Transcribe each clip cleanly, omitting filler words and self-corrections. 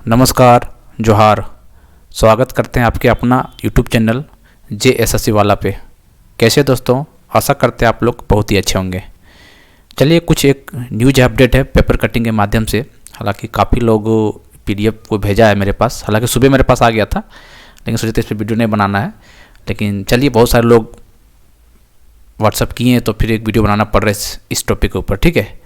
नमस्कार, जोहार। स्वागत करते हैं आपके अपना यूट्यूब चैनल JSSC वाला पे। कैसे दोस्तों, आशा करते हैं आप लोग बहुत ही अच्छे होंगे। चलिए, कुछ एक न्यूज अपडेट है पेपर कटिंग के माध्यम से। हालांकि काफ़ी लोग PDF को भेजा है मेरे पास, हालांकि सुबह मेरे पास आ गया था, लेकिन सोचे थे इस पर वीडियो नहीं बनाना है। लेकिन चलिए, बहुत सारे लोग व्हाट्सअप किए हैं तो फिर एक वीडियो बनाना पड़ रहा है इस टॉपिक के ऊपर। ठीक है,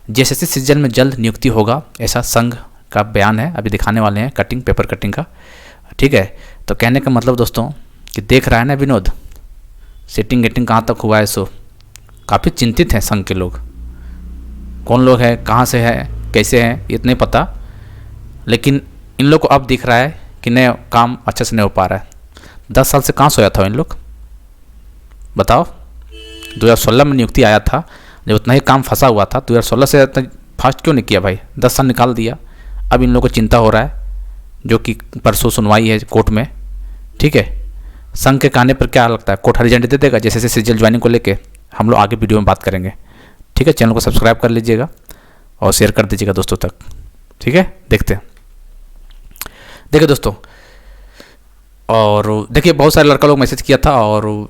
JSSC सीजन में जल्द नियुक्ति होगा, ऐसा संघ का बयान है। अभी दिखाने वाले हैं कटिंग, पेपर कटिंग का। ठीक है, तो कहने का मतलब दोस्तों कि देख रहा है ना विनोद, सेटिंग गेटिंग कहाँ तक हुआ है। सो काफ़ी चिंतित हैं संघ के लोग। कौन लोग हैं, कहाँ से है, कैसे हैं, ये तो नहीं पता, लेकिन इन लोग को अब दिख रहा है कि नहीं, काम अच्छे से नहीं हो पा रहा है। 10 साल से कहाँ सोया था इन लोग, बताओ। 2016 में नियुक्ति आया था, जब उतना ही काम फंसा हुआ था। 2016 से फास्ट क्यों नहीं किया भाई, 10 साल निकाल दिया। अब इन लोगों को चिंता हो रहा है, जो कि परसों सुनवाई है कोर्ट में। ठीक है, संघ के कहने पर क्या लगता है, कोर्ट हरी झंडी दे देगा जैसे सीजन ज्वाइनिंग को लेके? हम लोग आगे वीडियो में बात करेंगे। ठीक है, चैनल को सब्सक्राइब कर लीजिएगा और शेयर कर दीजिएगा दोस्तों तक। ठीक है, देखते हैं। देखिए दोस्तों, और देखिए बहुत सारे लड़का लोग मैसेज किया था, और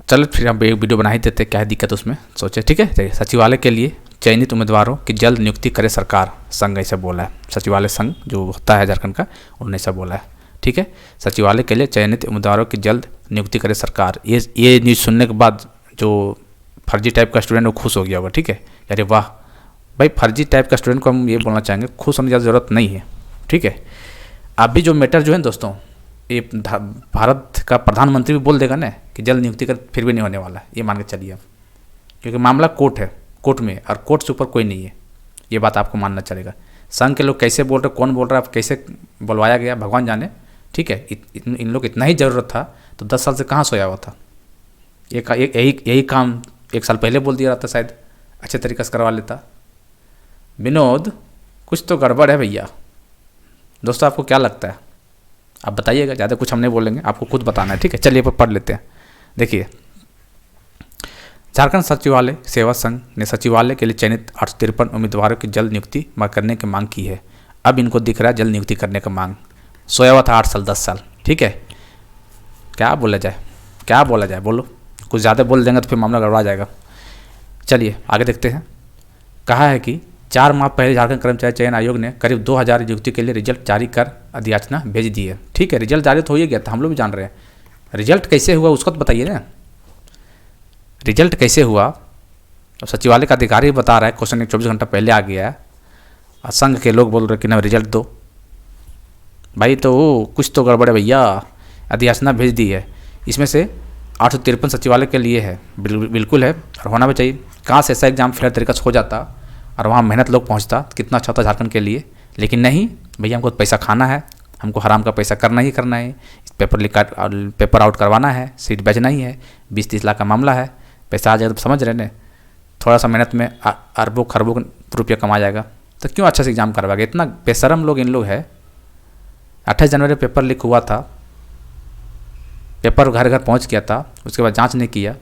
चलो फिर हम एक वीडियो बना ही देते, क्या है दिक्कत उसमें, सोचे। ठीक है, देखिए, सचिवालय के लिए चयनित उम्मीदवारों की जल्द नियुक्ति करे सरकार, संघ ऐसा बोला है। सचिवालय संघ जो होता है झारखंड का, उन्होंने ऐसा बोला है। ठीक है, सचिवालय के लिए चयनित उम्मीदवारों की जल्द नियुक्ति करे सरकार। ये न्यूज़ सुनने के बाद जो फर्जी टाइप का स्टूडेंट वो खुश हो गया होगा। ठीक है, अरे वाह भाई, फर्जी टाइप का स्टूडेंट को हम ये बोलना चाहेंगे, खुश होने की ज़रूरत नहीं है। ठीक है, अभी जो मैटर जो है दोस्तों, ये भारत का प्रधानमंत्री भी बोल देगा ना कि जल्द नियुक्ति कर, फिर भी नहीं होने वाला, ये मान के चलिए आप। क्योंकि मामला कोर्ट है, कोर्ट में, और कोर्ट से ऊपर कोई नहीं है, ये बात आपको मानना चलेगा। संघ के लोग कैसे बोल रहे, कौन बोल रहा है, कैसे बुलवाया गया, भगवान जाने। ठीक है, इन लोग इतना ही ज़रूरत था तो 10 साल से कहाँ सोया हुआ था। यही काम 1 साल पहले बोल दिया रहता, शायद अच्छे तरीके से करवा लेता। विनोद, कुछ तो गड़बड़ है भैया। दोस्तों, आपको क्या लगता है, आप बताइएगा। ज़्यादा कुछ हम नहीं बोलेंगे, आपको खुद बताना है। ठीक है, चलिए पढ़ लेते हैं। देखिए, झारखंड सचिवालय सेवा संघ ने सचिवालय के लिए चयनित 853 उम्मीदवारों की जल्द नियुक्ति करने की मांग की है। अब इनको दिख रहा है जल्द नियुक्ति करने का मांग। सोया हुआ था 8 साल 10 साल। ठीक है, क्या बोला जाए, क्या बोला जाए, बोलो। कुछ ज़्यादा बोल देंगे तो फिर मामला गड़बड़ा जाएगा। चलिए आगे देखते हैं। कहा है कि 4 माह पहले झारखंड कर्मचारी चयन आयोग ने करीब 2000 नियुक्ति के लिए रिजल्ट जारी कर अधियाचना भेज दी है। ठीक है, रिजल्ट जारी तो हो ही गया था, हम लोग भी जान रहे हैं। रिजल्ट कैसे हुआ उसको तो बताइए ना, रिजल्ट कैसे हुआ। अब सचिवालय का अधिकारी बता रहा है, क्वेश्चन 24 घंटा पहले आ गया है, और संघ के लोग बोल रहे कि ना रिजल्ट दो भाई। तो कुछ तो गड़बड़ है भैया, अधियाचना भेज दी है। इसमें से 853 सचिवालय के लिए है, बिल्कुल है, और होना भी चाहिए। कहाँ से ऐसा एग्जाम फेयर तरीका से हो जाता और वहाँ मेहनत लोग पहुँचता, कितना अच्छा होता झारखंड के लिए। लेकिन नहीं भैया, हमको पैसा खाना है, हमको हराम का पैसा करना ही करना है। पेपर आउट करवाना है, सीट बेचना ही है। 20-30 लाख का मामला है, पैसा आ जाएगा तो समझ रहे ने, थोड़ा सा मेहनत में अरबों खरबों रुपया कमा जाएगा। तो क्यों अच्छा से एग्जाम करवाएगा। इतना बेशरम लोग इन लोग है। 28 जनवरी पेपर लीक हुआ था, पेपर घर घर पहुंच गया था, उसके बाद जांच नहीं किया,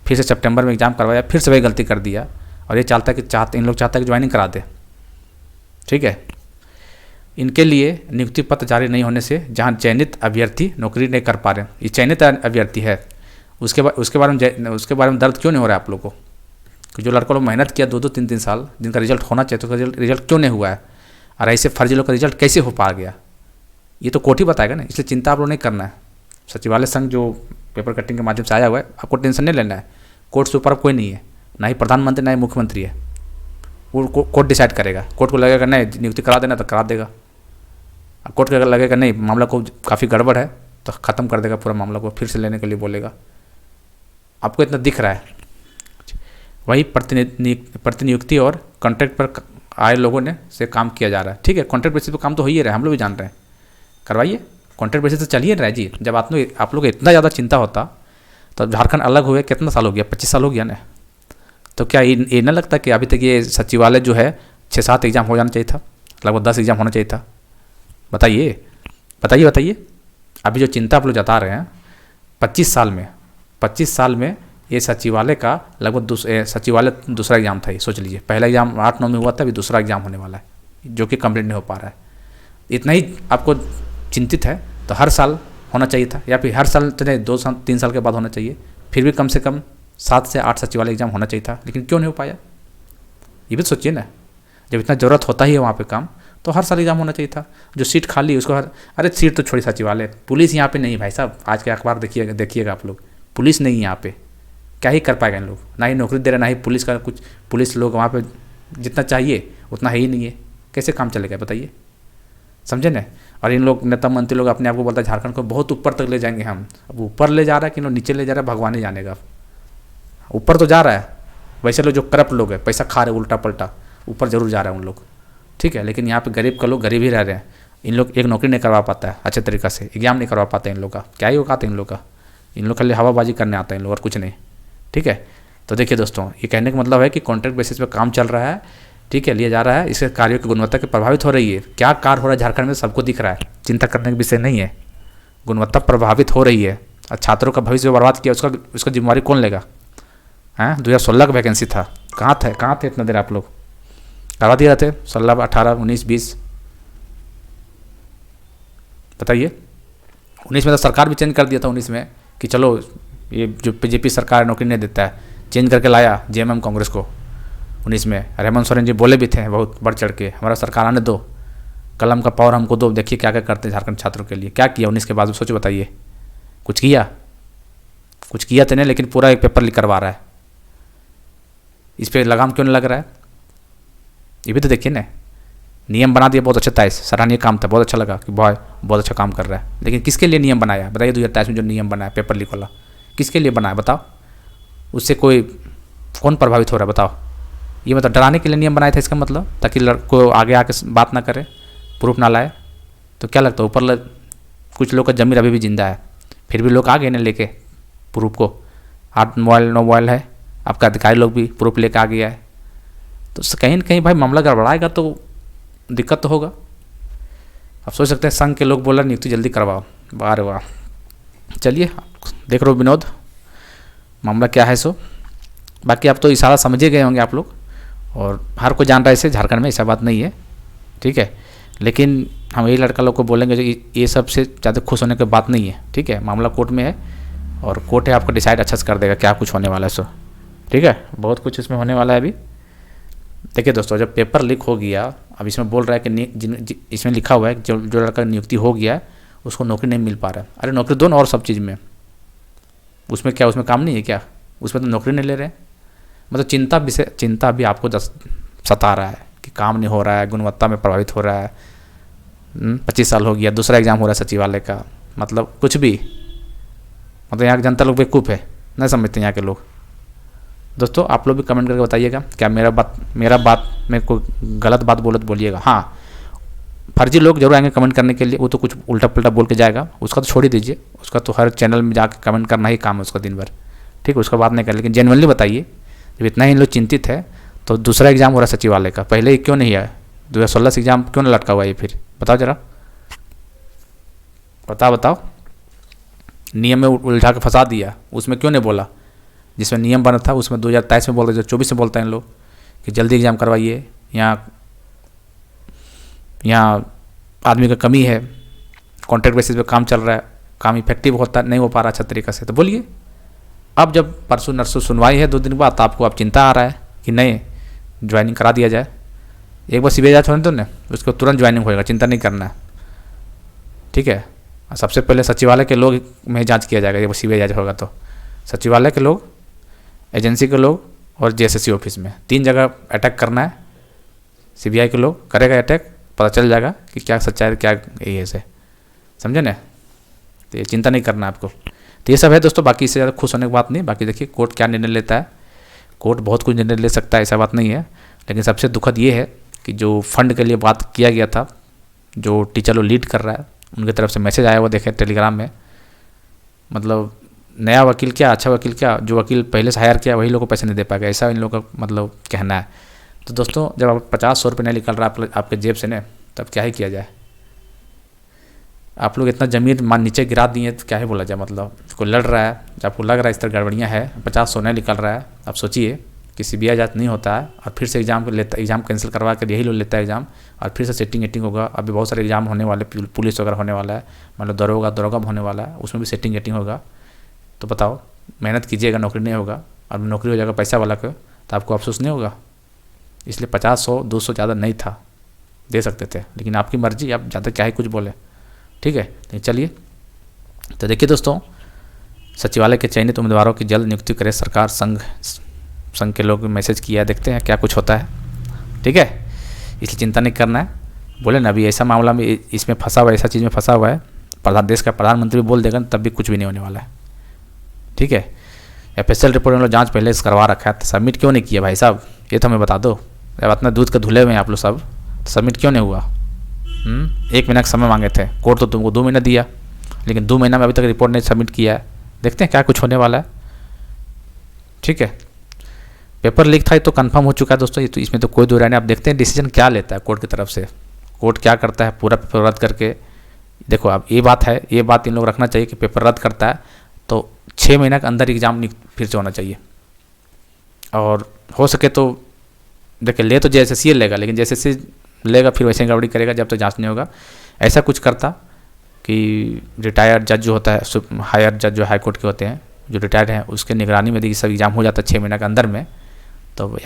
फिर से सितंबर में एग्जाम करवाया, फिर से वही गलती कर दिया। और ये इन लोग चाहते हैं कि ज्वाइनिंग करा दे। ठीक है, इनके लिए नियुक्ति पत्र जारी नहीं होने से जहां चयनित अभ्यर्थी नौकरी नहीं कर पा रहे, ये चयनित अभ्यर्थी है, उसके बारे में दर्द क्यों नहीं हो रहा है आप लोगों को। कि जो लड़कों लोग मेहनत किया 2-2 3-3 साल, जिनका रिजल्ट होना चाहिए, तो रिजल्ट क्यों नहीं हुआ है, और ऐसे फर्जी लोग का रिजल्ट कैसे हो पा गया, ये तो कोर्ट ही बताएगा ना। इसलिए चिंता आप लोग नहीं करना है। सचिवालय संघ जो पेपर कटिंग के माध्यम से आया हुआ है, आपको टेंशन नहीं लेना है। कोर्ट से ऊपर कोई नहीं है, ना ही प्रधानमंत्री ना ही मुख्यमंत्री है। वो कोर्ट डिसाइड करेगा। कोर्ट को लगेगा नहीं नियुक्ति करा देना तो करा देगा, कोर्ट को लगेगा नहीं मामला को काफ़ी गड़बड़ है तो ख़त्म कर देगा पूरा मामला को, फिर से लेने के लिए बोलेगा। आपको इतना दिख रहा है। वही प्रतिनियुक्ति और कॉन्ट्रैक्ट पर आए लोगों ने से काम किया जा रहा है। ठीक है, कॉन्ट्रैक्ट बेसिस पर काम तो हो ही रहा है, हम लोग भी जान रहे हैं, करवाइए। कॉन्ट्रैक्ट बेसिस तो चलिए रहा है जी। जब आप लोग को इतना ज़्यादा चिंता होता तो झारखंड अलग हुए कितना साल हो गया, 25 साल हो गया ना। तो क्या ये न लगता कि अभी तक ये सचिवालय जो है 6-7 एग्जाम हो जाना चाहिए था, लगभग 10 एग्जाम होना चाहिए था। बताइए बताइए बताइए। अभी जो चिंता आप लोग जता रहे हैं, 25 साल में ये सचिवालय का लगभग सचिवालय दूसरा एग्जाम था। ये सोच लीजिए, पहला एग्जाम 8-9 में हुआ था, अभी दूसरा एग्जाम होने वाला है जो कि कंप्लीट नहीं हो पा रहा है। इतना ही आपको चिंतित है तो हर साल होना चाहिए था, या फिर हर साल तो नहीं 2 साल 3 साल के बाद होना चाहिए, फिर भी कम से कम 7 से 8 सचिवालय एग्जाम होना चाहिए था, लेकिन क्यों नहीं हो पाया? ये भी सोचिए ना, जब इतना ज़रूरत होता ही है वहाँ पे काम, तो हर साल एग्जाम होना चाहिए था। जो सीट खाली है उसको अरे सीट तो छोड़ी सचिवालय, पुलिस यहाँ पे नहीं भाई साहब, आज के अखबार देखिएगा आप लोग, पुलिस नहीं यहाँ पे, क्या ही कर पाएगा इन लोग, ना ही नौकरी दे रहे, ना ही पुलिस का कुछ, पुलिस लोग वहाँ पे जितना चाहिए उतना है ही नहीं है, कैसे काम चलेगा बताइए, समझे ना। और इन लोग नेता मंत्री लोग अपने आप को बोलता है झारखंड को बहुत ऊपर तक ले जाएंगे हम, अब ऊपर ले जा रहा है कि नीचे ले जा रहा है भगवान ही जानेगा। ऊपर तो जा रहा है, वैसे लोग जो करप्ट लोग हैं, पैसा खा रहे उल्टा पल्टा, ऊपर जरूर जा रहे हैं उन लोग, ठीक है। लेकिन यहाँ पे गरीब का लोग गरीब ही रह रहे हैं। इन लोग एक नौकरी नहीं करवा पाता है अच्छे तरीक़े से, एग्जाम नहीं करवा पाते इन लोग का, क्या ही औकात है इन लोग का, इन लोग खाली हवाबाजी करने आता है इन लोग और कुछ नहीं, ठीक है। तो देखिए दोस्तों, ये कहने का मतलब है कि कॉन्ट्रैक्ट बेसिस पे काम चल रहा है, ठीक है, लिया जा रहा है, इससे कार्यों की गुणवत्ता की प्रभावित हो रही है। क्या कार्य हो रहा है झारखंड में सबको दिख रहा है, चिंता करने का विषय नहीं है, गुणवत्ता प्रभावित हो रही है और छात्रों का भविष्य बर्बाद किया, उसका जिम्मेवारी कौन लेगा? हाँ, 2016 का वैकेंसी था, कहाँ थे इतना देर आप लोग? करवा दिए रहते 16, 18, 19, 20, बताइए। 19 में तो सरकार भी चेंज कर दिया था, 19 में कि चलो ये जो बीजेपी सरकार नौकरी नहीं देता है, चेंज करके लाया जेएमएम कांग्रेस को 19 में। हेमंत सोरेन जी बोले भी थे बहुत बढ़ चढ़ के, हमारा सरकार आने दो, कलम का पावर हमको दो, देखिए क्या क्या करते हैं झारखंड छात्रों के लिए। क्या किया 19 के बाद सोचो बताइए, कुछ किया तो नहीं, लेकिन पूरा एक पेपर लीक करवा रहा है। इस पर लगाम क्यों नहीं लग रहा है, ये भी तो देखिए ना। नियम बना दिया, बहुत अच्छा था, सराहनीय काम था, बहुत अच्छा लगा कि बहुत अच्छा काम कर रहा है, लेकिन किसके लिए नियम बनाया बताइए? 2023 में जो नियम बनाया पेपर लीक वाला, किसके लिए बनाया बताओ? उससे कौन प्रभावित हो रहा है बताओ? ये मतलब डराने के लिए नियम बनाया था इसका मतलब, ताकि लड़को आगे आके बात ना करे, प्रूफ ना लाए। तो क्या लगता है ऊपर कुछ लोग का जमीर अभी भी जिंदा है, फिर भी लोग आ गए ना लेके प्रूफ को, 8 मोबाइल 9 मोबाइल है, आपका अधिकारी लोग भी प्रूफ लेके आ गया है। तो कहीं ना कहीं भाई मामला गड़बड़ाएगा तो दिक्कत तो होगा। आप सोच सकते हैं संघ के लोग बोल रहे नियुक्ति जल्दी करवाओ, वाह रे वाह। चलिए देख रहे हो विनोद, मामला क्या है सो। बाकी आप तो इशारा समझे गए होंगे आप लोग, और हर कोई जान रहा है इसे, झारखंड में ऐसा बात नहीं है, ठीक है। लेकिन हम यही लड़का लोग को बोलेंगे जो ये सबसे ज़्यादा खुश होने की बात नहीं है, ठीक है। मामला कोर्ट में है और कोर्ट है आपको डिसाइड अच्छा से कर देगा क्या कुछ होने वाला है सो, ठीक है। बहुत कुछ इसमें होने वाला है अभी। देखिए दोस्तों, जब पेपर लीक हो गया, अब इसमें बोल रहा है कि इसमें लिखा हुआ है जो लड़का नियुक्ति हो गया उसको नौकरी नहीं मिल पा रहा है। अरे नौकरी दो ना, और सब चीज़ में, उसमें क्या, उसमें काम नहीं है क्या? उसमें तो नौकरी नहीं ले रहे हैं। मतलब चिंता भी आपको सता रहा है कि काम नहीं हो रहा है, गुणवत्ता में प्रभावित हो रहा है। 25 साल हो गया, दूसरा एग्जाम हो रहा है सचिवालय का, मतलब कुछ भी, मतलब यहाँ की जनता लोग बेवकूफ़ है, नहीं समझते यहाँ के लोग। दोस्तों आप लोग भी कमेंट करके बताइएगा, क्या मेरा बात में कोई गलत बात बोले तो बोलिएगा। हाँ, फर्जी लोग जरूर आएंगे कमेंट करने के लिए, वो तो कुछ उल्टा पुल्टा बोल के जाएगा, उसका तो छोड़ ही दीजिए, उसका तो हर चैनल में जाकर कमेंट करना ही काम है उसका दिन भर, ठीक है, उसका बात नहीं कर। लेकिन जेन्युइनली बताइए, जब इतना ही लोग चिंतित है तो दूसरा एग्जाम हो रहा है सचिवालय का, पहले ही क्यों नहीं है? 2016 से एग्जाम क्यों नहीं लटका हुआ है फिर? बताओ जरा, बताओ। नियम में उलझा के फंसा दिया, उसमें क्यों नहीं बोला? जिसमें नियम बना था उसमें 2023 में बोल रहे थे, 24 में बोलते हैं लोग कि जल्दी एग्जाम करवाइए, यहाँ आदमी का कमी है, कॉन्ट्रैक्ट बेसिस पे काम चल रहा है, काम इफेक्टिव होता नहीं हो पा रहा अच्छा तरीक़े से, तो बोलिए। अब जब परसों नरसों सुनवाई है 2 दिन बाद, तो आपको अब चिंता आ रहा है कि नहीं ज्वाइनिंग करा दिया जाए। एक बार सीबीआई जांच होने दो ना, उसको तुरंत ज्वाइनिंग होएगा, चिंता नहीं करना है, ठीक है। सबसे पहले सचिवालय के लोग में जांच किया जाएगा, जब सीबीआई जांच होगा तो सचिवालय के लोग, एजेंसी के लोग और जेएसएससी ऑफिस में 3 जगह अटैक करना है। सीबीआई के लोग करेगा अटैक, पता चल जाएगा कि क्या सच्चाई है क्या ये है, से समझे ना। तो ये चिंता नहीं करना आपको। तो ये सब है दोस्तों, बाकी इससे ज़्यादा खुश होने की बात नहीं। बाकी देखिए कोर्ट क्या निर्णय लेता है, कोर्ट बहुत कुछ निर्णय ले सकता है, ऐसा बात नहीं है। लेकिन सबसे दुखद ये है कि जो फंड के लिए बात किया गया था, जो टीचर लोग लीड कर रहा है, उनकी तरफ से मैसेज आया हुआ देखे टेलीग्राम में, मतलब नया वकील क्या, अच्छा वकील क्या, जो वकील पहले से हायर किया वही लोगों को पैसे नहीं दे पाएगा, ऐसा इन लोगों का मतलब कहना है। तो दोस्तों जब आप 50-100 रुपये नहीं निकल रहा आपके जेब से, न तब क्या ही किया जाए। आप लोग इतना ज़मीन नीचे गिरा दिए तो क्या ही बोला जाए। मतलब कोई लड़ रहा है, जब आपको लग रहा है इस तरह गड़बड़ियाँ है, 50-100 नहीं निकल रहा है, आप सोचिए कि सीबीआई जांच नहीं होता है और फिर से एग्ज़ाम कैंसिल करवा कर यही लोग लेता है एग्ज़ाम, और फिर से सेटिंग एटिंग होगा। अभी बहुत सारे एग्ज़ाम होने वाले, पुलिस वगैरह होने वाला है, मतलब दरोगा होने वाला है, उसमें भी सेटिंग एटिंग होगा। तो बताओ, मेहनत कीजिएगा, नौकरी नहीं होगा, और नौकरी हो जाएगा पैसा वाला को, तो आपको अफसोस नहीं होगा? इसलिए 50, 100, 200 ज़्यादा नहीं था, दे सकते थे, लेकिन आपकी मर्जी, आप ज़्यादा चाहे कुछ बोले, ठीक है। तो चलिए, तो देखिए दोस्तों, सचिवालय के चयनित उम्मीदवारों की जल्द नियुक्ति करे सरकार, संघ के लोग मैसेज किया है, देखते हैं क्या कुछ होता है, ठीक है। इसलिए चिंता नहीं करना है। बोले ना, अभी ऐसा मामला में इसमें फंसा हुआ है, ऐसा चीज़ में फंसा हुआ है, देश का प्रधानमंत्री भी बोल देगा तब भी कुछ भी नहीं होने वाला है, ठीक है। FSL रिपोर्ट में लोग जाँच पहले से करवा रखा है, तो सबमिट क्यों नहीं किया भाई साहब, ये तो हमें बता दो। अब इतना दूध का धुले हुए हैं आप लोग सब, तो सबमिट क्यों नहीं हुआ? 1 महीना का समय मांगे थे, कोर्ट तो तुमको 2 महीना दिया, लेकिन 2 महीना में अभी तक रिपोर्ट नहीं सबमिट किया है। देखते हैं क्या कुछ होने वाला है, ठीक है। पेपर लीक था, ये तो कंफर्म हो चुका है दोस्तों, ये तो इसमें तो कोई दो राय नहीं। आप देखते हैं डिसीजन क्या लेता है कोर्ट की तरफ से, कोर्ट क्या करता है, पूरा पेपर रद्द करके। देखो, अब ये बात इन लोग रखना चाहिए कि पेपर रद्द करता है तो 6 महीने के अंदर एग्ज़ाम फिर से होना चाहिए, और हो सके तो देखिए, ले तो JSSC लेगा, लेकिन JSSC लेगा फिर वैसे गड़बड़ी करेगा जब तक जांच नहीं होगा। ऐसा कुछ करता कि रिटायर्ड जज जो होता है, हायर जज जो हाई कोर्ट के होते हैं, जो रिटायर्ड हैं, उसके निगरानी में देखिए सब एग्ज़ाम हो जाता है 6 महीने के अंदर में, तो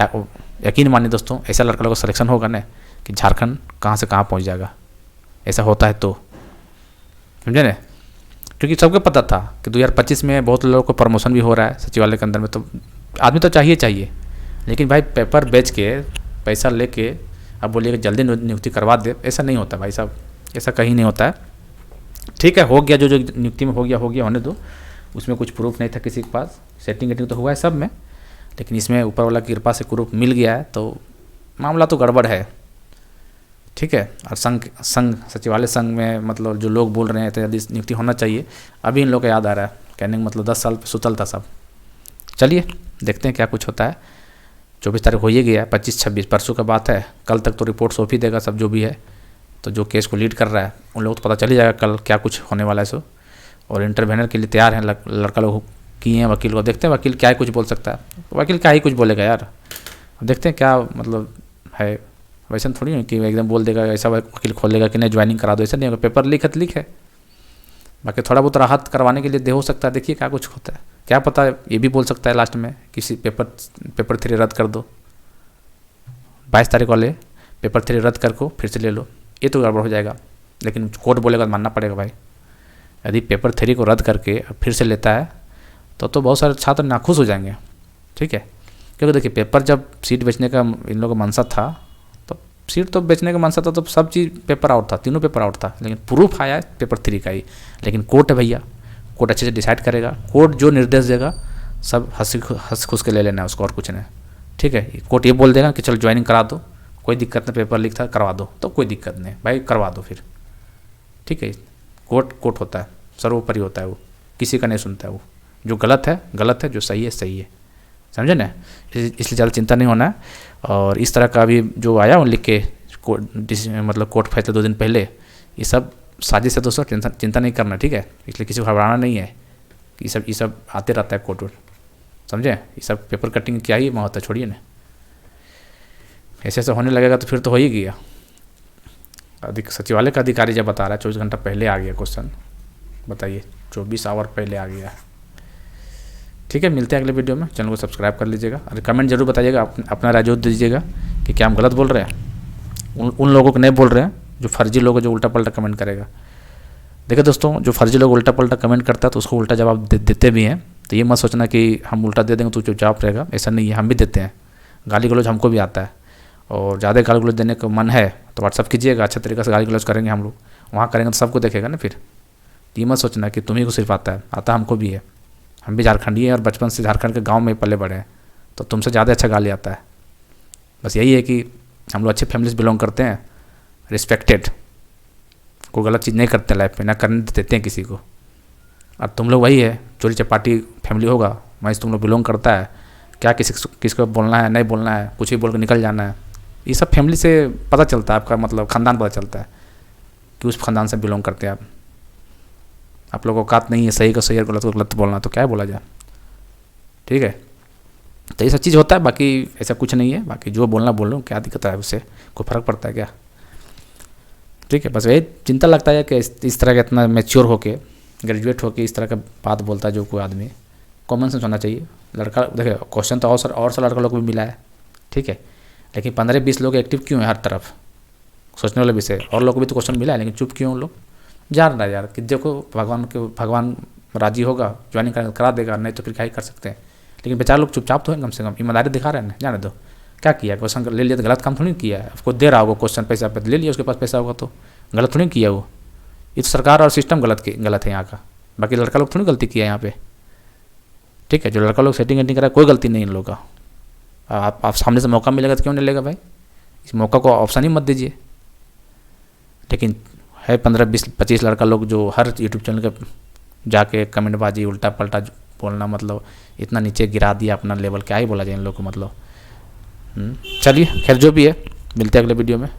यकीन मानिए दोस्तों, ऐसा लड़का लोगों का सिलेक्शन होगा ना कि झारखंड कहाँ से कहाँ पहुँच जाएगा। ऐसा होता है तो समझे ना, क्योंकि सबको पता था कि 2025 में बहुत लोगों को प्रमोशन भी हो रहा है सचिवालय के अंदर में, तो आदमी तो चाहिए, लेकिन भाई पेपर बेच के पैसा लेके अब बोलिए जल्दी नियुक्ति करवा दे, ऐसा नहीं होता भाई साहब, ऐसा कहीं नहीं होता है। ठीक है, हो गया जो नियुक्ति में हो गया होने दो, उसमें कुछ प्रूफ नहीं था किसी के पास, सेटिंग वेटिंग तो हुआ है सब में, लेकिन इसमें ऊपर वाला की कृपा से प्रूफ मिल गया है, तो मामला तो गड़बड़ है, ठीक है। और सचिवालय संघ में मतलब जो लोग बोल रहे हैं तो यदि नियुक्ति होना चाहिए, अभी इन लोग को याद आ रहा है, कहने का मतलब 10 साल सुतल था सब। चलिए देखते हैं क्या कुछ होता है। 24 तारीख हो ही गया, 25-26 परसों का बात है, कल तक तो रिपोर्ट सौंप ही देगा सब जो भी है, तो जो केस को लीड कर रहा है उन लोगों को तो पता चल ही जाएगा कल क्या कुछ होने वाला है सो, और इंटरवेनर के लिए तैयार हैं लड़का लोग किए हैं वकील को। देखते हैं वकील क्या ही कुछ बोल सकता है, वकील क्या ही कुछ बोलेगा यार, देखते हैं क्या मतलब है। वैसे थोड़ी है कि एकदम बोल देगा, ऐसा वकील खोलेगा कि नहीं ज्वाइनिंग करा दो, ऐसा नहीं होगा। पेपर लीक है तो लीक है, बाकी थोड़ा बहुत राहत करवाने के लिए दे हो सकता है, देखिए क्या कुछ होता है, क्या पता ये भी बोल सकता है लास्ट में किसी पेपर 3 रद्द कर दो, 22 तारीख वाले पेपर 3 रद्द कर को फिर से ले लो, ये तो गड़बड़ हो जाएगा। लेकिन कोर्ट बोलेगा तो मानना पड़ेगा भाई, यदि पेपर 3 को रद्द करके फिर से लेता है तो बहुत सारे छात्र नाखुश हो जाएंगे, ठीक है। क्योंकि देखिए पेपर जब सीट बेचने का इन लोगों का मनसा था, तो सीट तो बेचने का मनसा था तो सब चीज़ पेपर आउट था, तीनों पेपर आउट था, लेकिन प्रूफ आया पेपर 3 का ही। लेकिन कोर्ट है भैया, कोर्ट अच्छे से डिसाइड करेगा, कोर्ट जो निर्देश देगा सब हंस खुश के ले लेना है उसको, और कुछ नहीं, ठीक है। कोर्ट ये बोल देगा कि चलो ज्वाइनिंग करा दो, कोई दिक्कत नहीं, पेपर लीक था करवा दो, तो कोई दिक्कत नहीं भाई, करवा दो फिर, ठीक है। कोर्ट होता है, सर्वोपरि होता है, वो किसी का नहीं सुनता है, वो जो गलत है गलत है, जो सही है सही है, समझे ना। इसलिए ज़्यादा चिंता नहीं होना है। और इस तरह का अभी जो आया लिख के मतलब कोर्ट फैसला 2 दिन पहले, ये सब साजिश है दोस्तों, चिंता नहीं करना, ठीक है। इसलिए किसी को घबराना नहीं है, ये सब आते रहता है कोर्ट, समझे। ये सब पेपर कटिंग क्या ही होता है, छोड़िए ना, ऐसे होने लगेगा तो फिर तो हो ही गया। सचिवालय का अधिकारी जब बता रहा है 24 घंटा पहले आ गया क्वेश्चन, बताइए 24 आवर पहले आ गया, ठीक है। मिलते हैं अगले वीडियो में, चैनल को सब्सक्राइब कर लीजिएगा और कमेंट जरूर बताइएगा, अपना राय जरूर दीजिएगा कि क्या हम गलत बोल रहे हैं। उन लोगों को नहीं बोल रहे हैं जो फर्जी लोग जो उल्टा पल्टा कमेंट करेगा। देखिए दोस्तों, जो फर्जी लोग उल्टा पल्टा कमेंट करता है तो उसको उल्टा जवाब देते भी हैं, तो ये मत सोचना कि हम उल्टा दे देंगे तो चुपचाप रहेगा, ऐसा नहीं है, हम भी देते हैं। गाली गलौज हमको भी आता है, और ज़्यादा गाली गलौज देने का मन है तो व्हाट्सअप कीजिएगा, अच्छा तरीके से गाली गलौज करेंगे हम लोग, वहाँ करेंगे तो सबको देखेगा ना। फिर ये मत सोचना कि तुम्ही को सिर्फ आता हमको भी है, हम भी झारखंडी हैं और बचपन से झारखंड के गांव में पले बड़े हैं, तो तुमसे ज़्यादा अच्छा गाली आता है। बस यही है कि हम लोग अच्छे फैमिली से बिलोंग करते हैं, रिस्पेक्टेड, कोई गलत चीज़ नहीं करते लाइफ में, ना करने देते हैं किसी को। और तुम लोग वही है, चोरी चपाटी फैमिली होगा, वहीं से तुम लोग बिलोंग करता है, क्या किसको बोलना है नहीं बोलना है, कुछ भी बोल कर निकल जाना है, ये सब फैमिली से पता चलता है, आपका मतलब ख़ानदान पता चलता है कि उस ख़ानदान से बिलोंग करते हैं आप लोगों को औकात नहीं है सही का सही और गलत को गलत बोलना, तो क्या बोला जाए, ठीक है। तो ये सब चीज़ होता है, बाकी ऐसा कुछ नहीं है। बाकी जो बोलना बोल लो, क्या दिक्कत है उससे, कोई फ़र्क पड़ता है क्या? ठीक है, बस यही चिंता लगता है कि इस तरह का इतना मैच्योर होके, ग्रेजुएट होके इस तरह का बात बोलता है जो कोई आदमी, कॉमन सेंस होना चाहिए। लड़का देखिए, क्वेश्चन तो और सा लड़का लोग को भी मिला है, ठीक है, लेकिन 15-20 लोग एक्टिव क्यों है हर तरफ, सोचने वाला विषय। और लोग को भी तो क्वेश्चन मिला है, लेकिन चुप क्यों लोग? जान रहा है यार कि देखो भगवान राजी होगा ज्वाइनिंग करा देगा, नहीं तो फिर क्या ही कर सकते हैं। लेकिन बेचारे लोग चुपचाप तो है, कम से कम ईमानदारी दिखा रहे हैं ना। जाने दो, क्या किया, क्वेश्चन ले लिया तो गलत काम थोड़ी किया है। आपको दे रहा होगा क्वेश्चन पैसा पे, ले लिया, उसके पास पैसा होगा तो गलत थोड़ी किया वो। ये तो सरकार और सिस्टम गलत है यहाँ का, बाकी लड़का लोग थोड़ी गलती किया है यहाँ पे। ठीक है, जो लड़का लोग सेटिंग वेटिंग करा, कोई गलती नहीं इन लोगों का। आप सामने से मौका मिलेगा तो क्यों नहीं लेगा भाई? इस मौका को ऑप्शन ही मत दीजिए। लेकिन है 15-20-25 लड़का लोग जो हर यूट्यूब चैनल के जाके कमेंटबाजी उल्टा पल्टा बोलना, मतलब इतना नीचे गिरा दिया अपना लेवल, क्या ही बोला जाए इन लोग को मतलब। चलिए, खैर जो भी है, मिलते हैं अगले वीडियो में।